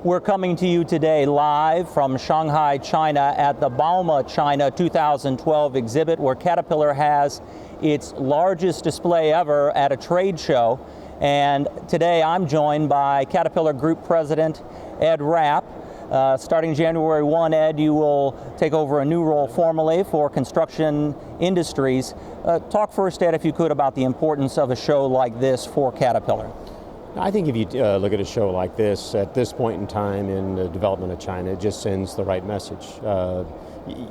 We're coming to you today live from Shanghai, China at the Bauma, China 2012 exhibit, where Caterpillar has its largest display ever at a trade show. And today I'm joined by Caterpillar Group President Ed Rapp. Starting January 1, Ed, you will take over a new role formally for Construction Industries. Talk first, Ed, if you could, about the importance of a show like this for Caterpillar. I think if you look at a show like this, at this point in time in the development of China, it just sends the right message.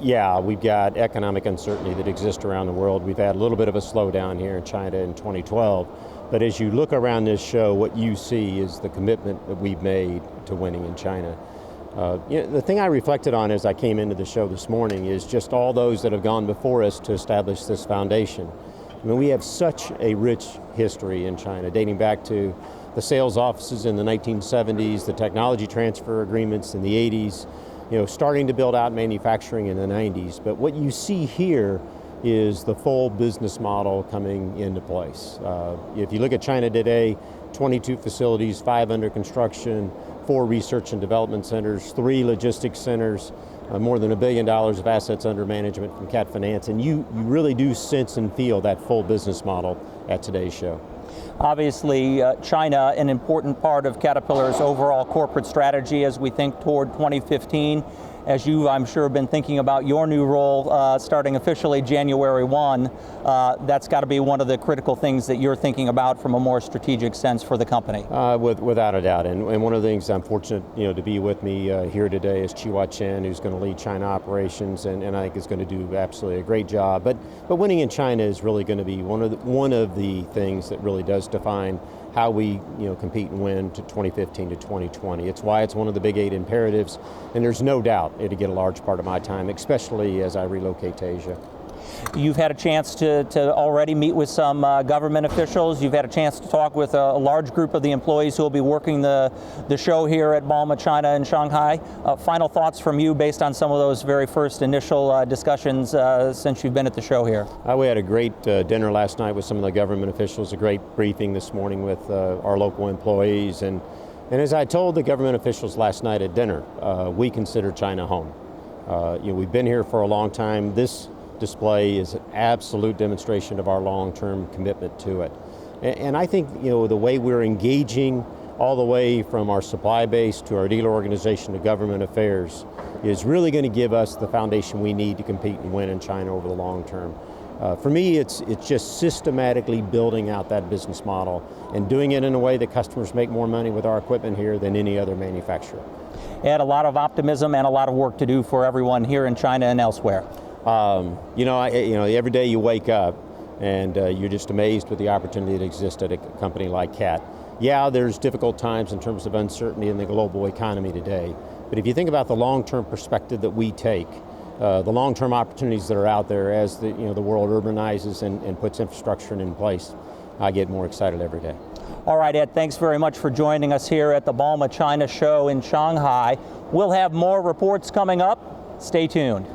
Yeah, we've got economic uncertainty that exists around the world. We've had a little bit of a slowdown here in China in 2012. But as you look around this show, what you see is the commitment that we've made to winning in China. The thing I reflected on as I came into the show this morning is just all those that have gone before us to establish this foundation. I mean, we have such a rich history in China, dating back to the sales offices in the 1970s, the technology transfer agreements in the 80s, starting to build out manufacturing in the 90s. But what you see here is the full business model coming into place. If you look at China today, 22 facilities, 5 under construction, 4 research and development centers, 3 logistics centers, more than $1 billion of assets under management from Cat Finance, and you really do sense and feel that full business model at today's show. Obviously, China, an important part of Caterpillar's overall corporate strategy as we think toward 2015. As you, I'm sure, have been thinking about your new role starting officially January 1, that's got to be one of the critical things that you're thinking about from a more strategic sense for the company. Without a doubt, and one of the things I'm fortunate to be with me here today is Chi Chen, who's going to lead China operations, and I think is going to do absolutely a great job. But winning in China is really going to be one of the things that really does define how we compete and win to 2015 to 2020. It's why it's one of the big 8 imperatives, and there's no doubt it'll get a large part of my time, especially as I relocate to Asia. You've had a chance to already meet with some government officials. You've had a chance to talk with a large group of the employees who will be working the show here at Bauma, China in Shanghai. Final thoughts from you based on some of those very first initial discussions since you've been at the show here? We had a great dinner last night with some of the government officials, a great briefing this morning with our local employees. And as I told the government officials last night at dinner, we consider China home. We've been here for a long time. This display is an absolute demonstration of our long-term commitment to it. And I think the way we're engaging all the way from our supply base to our dealer organization to government affairs is really going to give us the foundation we need to compete and win in China over the long term. For me, it's just systematically building out that business model and doing it in a way that customers make more money with our equipment here than any other manufacturer. Add a lot of optimism and a lot of work to do for everyone here in China and elsewhere. Every day you wake up and you're just amazed with the opportunity that exists at a company like Cat. Yeah, there's difficult times in terms of uncertainty in the global economy today, but if you think about the long-term perspective that we take, the long-term opportunities that are out there as the world urbanizes and puts infrastructure in place, I get more excited every day. All right, Ed, thanks very much for joining us here at the Bauma China show in Shanghai. We'll have more reports coming up. Stay tuned.